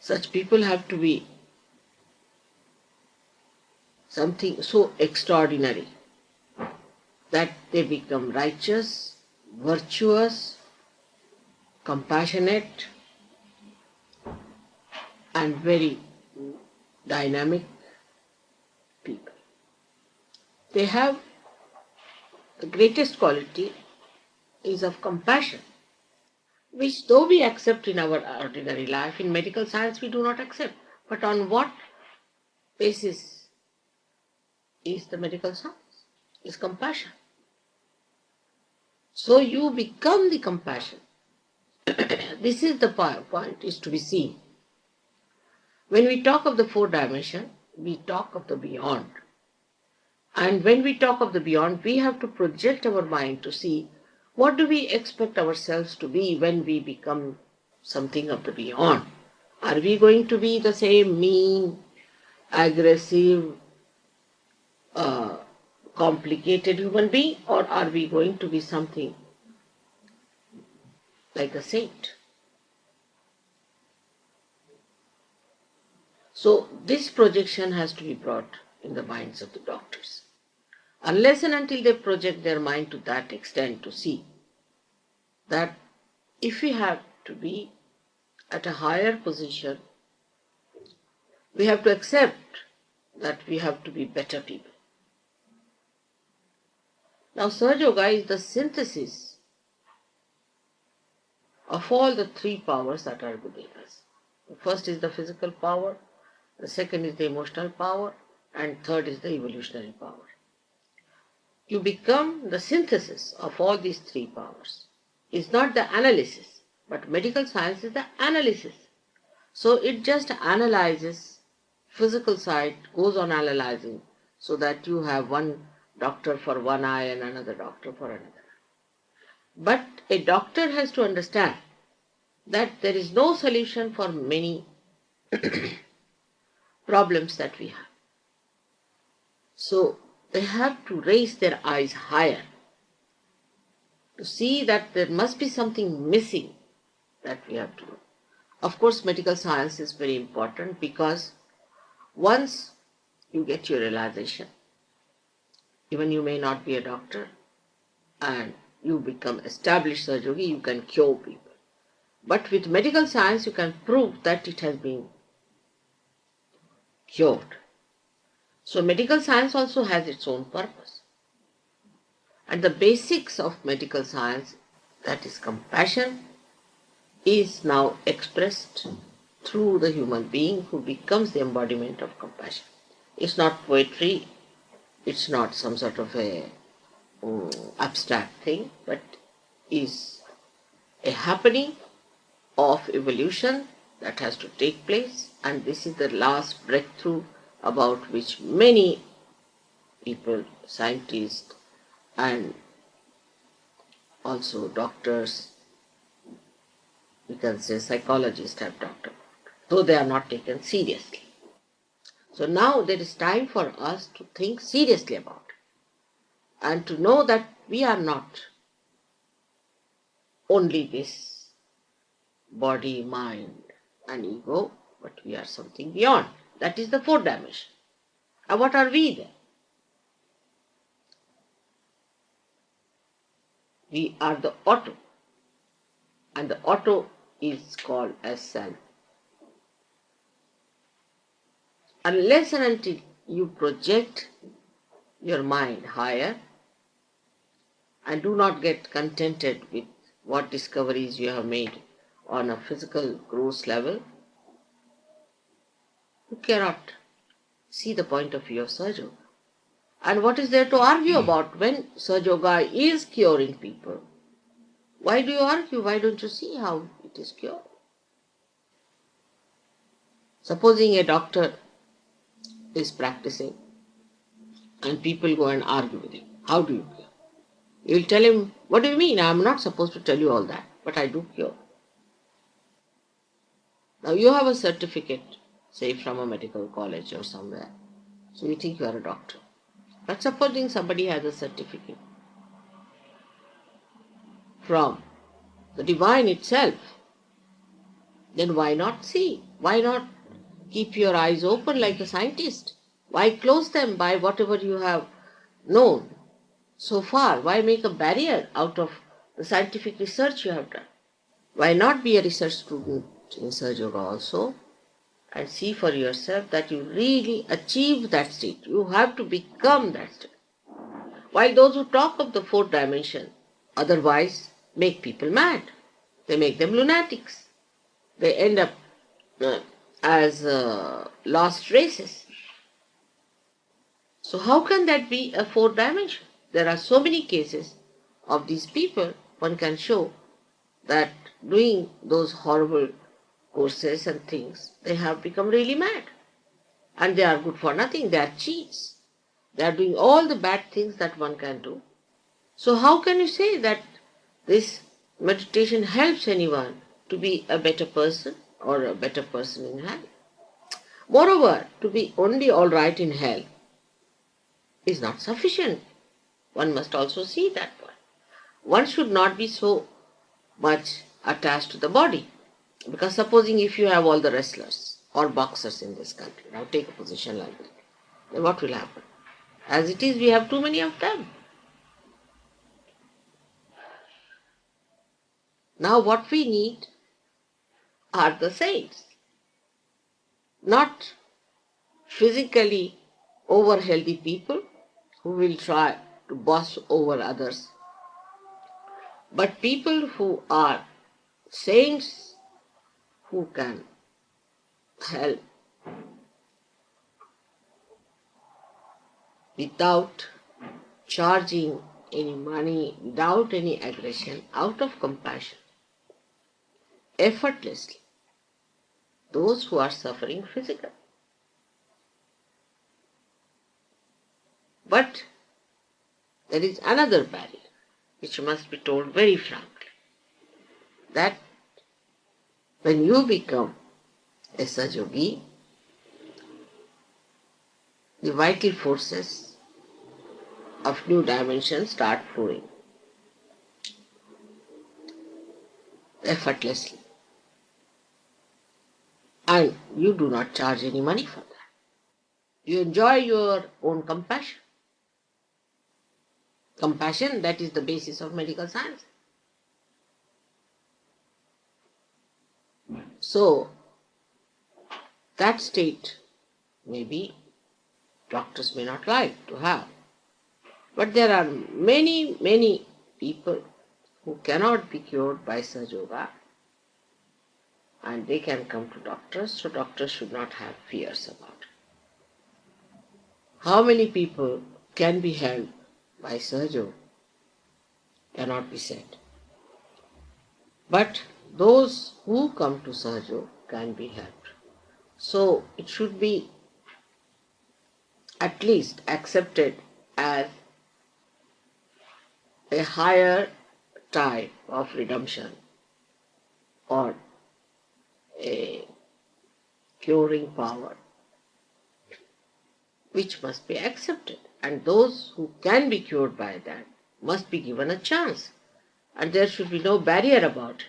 Such people have to be something so extraordinary that they become righteous, virtuous, compassionate, and very dynamic people. They have the greatest quality is of compassion, which though we accept in our ordinary life, in medical science we do not accept. But on what basis is the medical science? Is compassion. So you become the compassion. This is the point, is to be seen. When we talk of the fourth dimension, we talk of the beyond. And when we talk of the beyond, we have to project our mind to see what do we expect ourselves to be when we become something of the beyond. Are we going to be the same mean, aggressive, complicated human being, or are we going to be something like a saint? So this projection has to be brought in the minds of the doctors. Unless and until they project their mind to that extent to see that if we have to be at a higher position, we have to accept that we have to be better people. Now, Sahaja Yoga is the synthesis of all the three powers that are within us. The first is the physical power, the second is the emotional power, and third is the evolutionary power. You become the synthesis of all these three powers. It's not the analysis, but medical science is the analysis. So it just analyzes physical side, goes on analyzing, so that you have one doctor for one eye and another doctor for another. But a doctor has to understand that there is no solution for many problems that we have. So they have to raise their eyes higher to see that there must be something missing that we have to do. Of course, medical science is very important because once you get your realization, even you may not be a doctor, and you become established surgery, you can cure people. But with medical science, you can prove that it has been cured. So medical science also has its own purpose. And the basics of medical science, that is compassion, is now expressed through the human being who becomes the embodiment of compassion. It's not poetry, it's not some sort of a abstract thing, but is a happening of evolution that has to take place, and this is the last breakthrough about which many people, scientists and also doctors, we can say psychologists, have talked about, though they are not taken seriously. So now there is time for us to think seriously about it and to know that we are not only this body, mind and ego, but we are something beyond. That is the fourth dimension. And what are we then? We are the auto, and the auto is called as self. Unless and until you project your mind higher and do not get contented with what discoveries you have made on a physical gross level, you cannot see the point of view of Sahaja Yoga. And what is there to argue about when Sahaja Yoga is curing people? Why do you argue? Why don't you see how it is cured? Supposing a doctor is practicing and people go and argue with him. How do you cure? You will tell him, what do you mean? I am not supposed to tell you all that, but I do cure. Now you have a certificate, say from a medical college or somewhere, so you think you are a doctor. But supposing somebody has a certificate from the divine itself, then why not see Why not keep your eyes open like a scientist? Why close them by whatever you have known so far? Why make a barrier out of the scientific research you have done? Why not be a research student in Sahaja Yoga also and see for yourself that you really achieve that state? You have to become that state. While those who talk of the fourth dimension otherwise make people mad. They make them lunatics. They end up as lost races. So how can that be a fourth dimension? There are so many cases of these people. One can show that doing those horrible courses and things, they have become really mad. And they are good for nothing. They are cheats. They are doing all the bad things that one can do. So how can you say that this meditation helps anyone to be a better person or a better person in hell? Moreover, to be only all right in hell is not sufficient. One must also see that one. One should not be so much attached to the body. Because supposing if you have all the wrestlers or boxers in this country, now take a position like that, then what will happen? As it is, we have too many of them. Now what we need are the saints, not physically over healthy people who will try to boss over others, but people who are saints who can help without charging any money, without any aggression, out of compassion, effortlessly, those who are suffering physically. But there is another barrier which must be told very frankly, that when you become a Sahaja Yogi, the vital forces of new dimensions start flowing effortlessly. And you do not charge any money for that. You enjoy your own compassion. Compassion, that is the basis of medical science. So, that state maybe doctors may not like to have. But there are many, many people who cannot be cured by Sahaja Yoga, and they can come to doctors, so doctors should not have fears about it. How many people can be helped by Sahaja Yoga cannot be said. But those who come to Sahaja Yoga can be helped. So it should be at least accepted as a higher type of redemption or a curing power which must be accepted, and those who can be cured by that must be given a chance, and there should be no barrier about it.